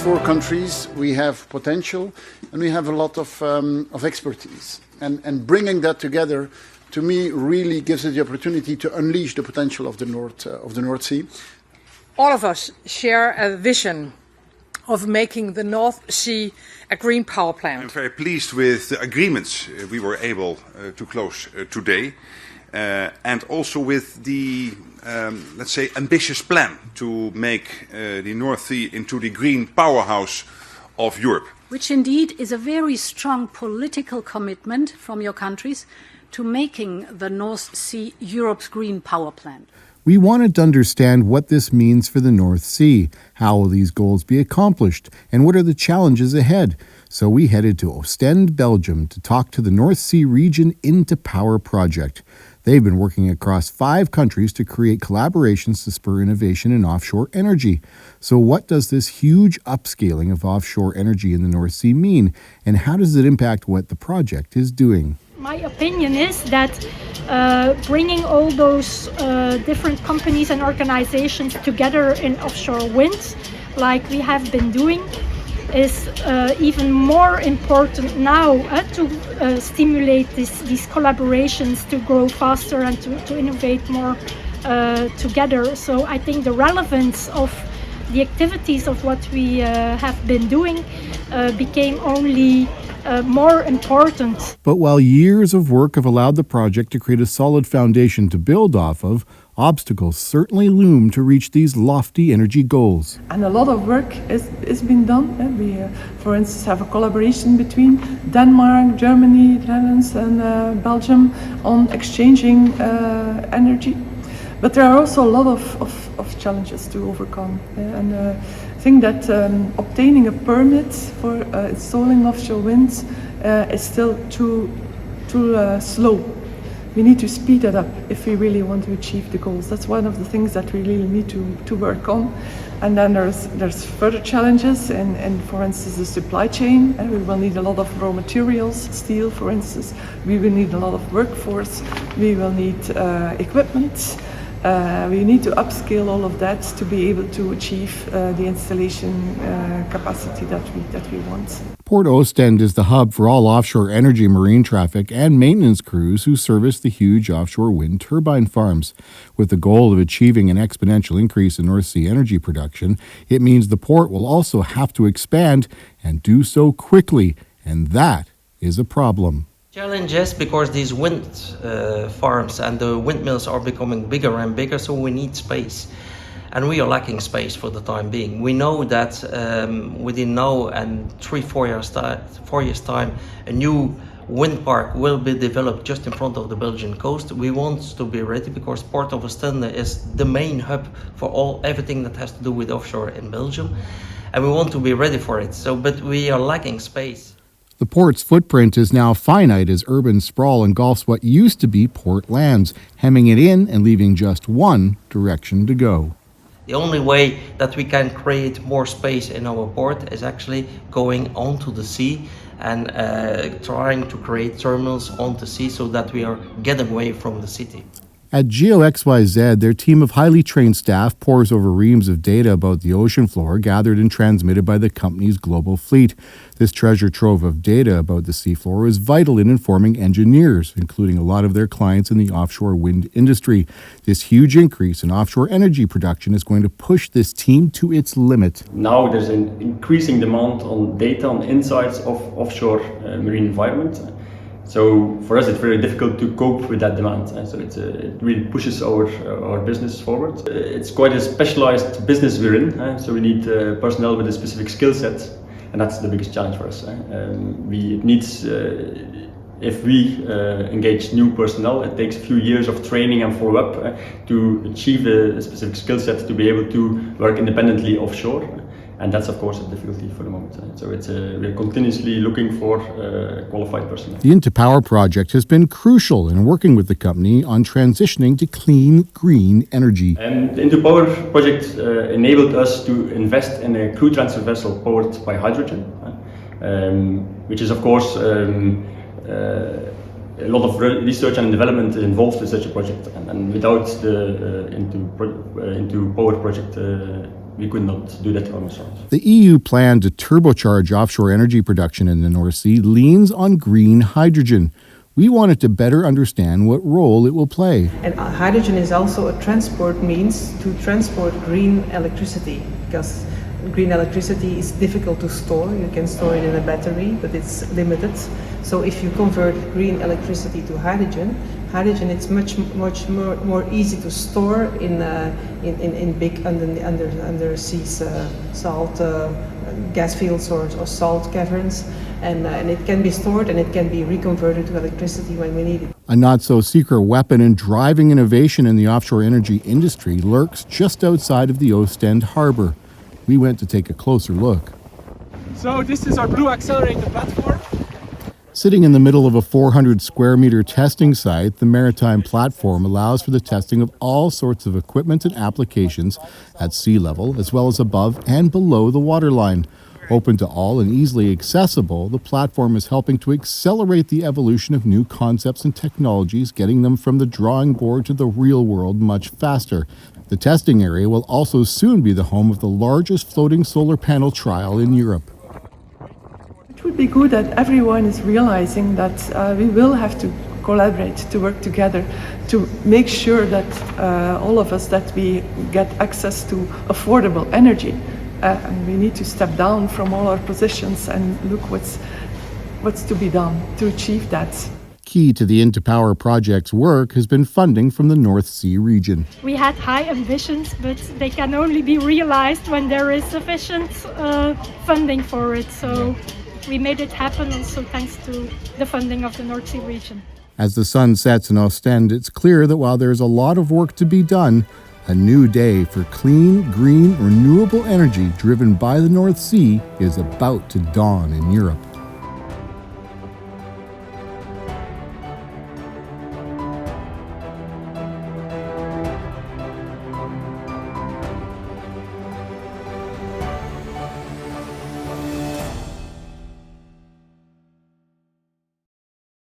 4 countries, we have potential and we have a lot of expertise. And bringing that together, to me, really gives us the opportunity to unleash the potential of the North Sea. All of us share a vision of making the North Sea a green power plant. I'm very pleased with the agreements we were able to close today, and also with the, let's say, ambitious plan to make the North Sea into the green powerhouse of Europe. Which indeed is a very strong political commitment from your countries to making the North Sea Europe's green power plant. We wanted to understand what this means for the North Sea, how will these goals be accomplished, and what are the challenges ahead. So we headed to Ostend, Belgium to talk to the North Sea Region Inn2POWER project. They've been working across 5 countries to create collaborations to spur innovation in offshore energy. So what does this huge upscaling of offshore energy in the North Sea mean, and how does it impact what the project is doing? My opinion is that bringing all those different companies and organizations together in offshore wind, like we have been doing, is even more important now to stimulate these collaborations to grow faster and to innovate more together. So I think the relevance of the activities of what we have been doing became only more important. But while years of work have allowed the project to create a solid foundation to build off of, obstacles certainly loom to reach these lofty energy goals. And a lot of work is being done. We, for instance, have a collaboration between Denmark, Germany, the Netherlands and Belgium on exchanging energy. But there are also a lot of challenges to overcome. And I think that obtaining a permit for installing offshore winds is still too slow. We need to speed it up if we really want to achieve the goals. That's one of the things that we really need to work on. And then there's further challenges in, for instance, the supply chain. We will need a lot of raw materials, steel, for instance. We will need a lot of workforce. We will need equipment. We need to upscale all of that to be able to achieve the installation capacity that we want. Portostand is the hub for all offshore energy, marine traffic, and maintenance crews who service the huge offshore wind turbine farms. With the goal of achieving an exponential increase in North Sea energy production, it means the port will also have to expand and do so quickly, and that is a problem. Challenges because these wind farms and the windmills are becoming bigger and bigger, so we need space. And we are lacking space for the time being. We know that within now and 4 years time, a new wind park will be developed just in front of the Belgian coast. We want to be ready because Port of Ostende is the main hub for everything that has to do with offshore in Belgium. And we want to be ready for it. But we are lacking space. The port's footprint is now finite as urban sprawl engulfs what used to be port lands, hemming it in and leaving just one direction to go. The only way that we can create more space in our port is actually going onto the sea and trying to create terminals on the sea so that we are getting away from the city. At GeoXYZ, their team of highly trained staff pores over reams of data about the ocean floor gathered and transmitted by the company's global fleet. This treasure trove of data about the seafloor is vital in informing engineers, including a lot of their clients in the offshore wind industry. This huge increase in offshore energy production is going to push this team to its limit. Now there's an increasing demand on data, on insights of offshore marine environment. So for us, it's very difficult to cope with that demand. So it really pushes our business forward. It's quite a specialized business we're in. So we need personnel with a specific skill set, and that's the biggest challenge for us. If we engage new personnel, it takes a few years of training and follow-up to achieve a specific skill set to be able to work independently offshore. And that's, of course, a difficulty for the moment. So we're continuously looking for qualified personnel. The Inn2POWER project has been crucial in working with the company on transitioning to clean, green energy. The Inn2POWER project enabled us to invest in a crew transfer vessel powered by hydrogen, which is, of course, a lot of research and development involved in such a project. And without the Inn2POWER project, we could not do that on ourselves. The EU plan to turbocharge offshore energy production in the North Sea leans on green hydrogen. We wanted to better understand what role it will play. And hydrogen is also a transport means to transport green electricity, because green electricity is difficult to store. You can store it in a battery, but it's limited. So if you convert green electricity to hydrogen, it's much more easy to store in big under seas salt gas fields or salt caverns, and it can be stored and it can be reconverted to electricity when we need it. A not-so-secret weapon in driving innovation in the offshore energy industry lurks just outside of the Ostend harbour. We went to take a closer look. So this is our blue Accelerator platform. Sitting in the middle of a 400-square-meter testing site, the maritime platform allows for the testing of all sorts of equipment and applications at sea level, as well as above and below the waterline. Open to all and easily accessible, the platform is helping to accelerate the evolution of new concepts and technologies, getting them from the drawing board to the real world much faster. The testing area will also soon be the home of the largest floating solar panel trial in Europe. It would be good that everyone is realizing that we will have to collaborate, to work together, to make sure that all of us, that we get access to affordable energy. And we need to step down from all our positions and look what's to be done to achieve that. Key to the Inn2POWER project's work has been funding from the North Sea region. We had high ambitions, but they can only be realized when there is sufficient funding for it. So we made it happen also thanks to the funding of the North Sea region. As the sun sets in Ostend, it's clear that while there's a lot of work to be done, a new day for clean, green, renewable energy driven by the North Sea is about to dawn in Europe.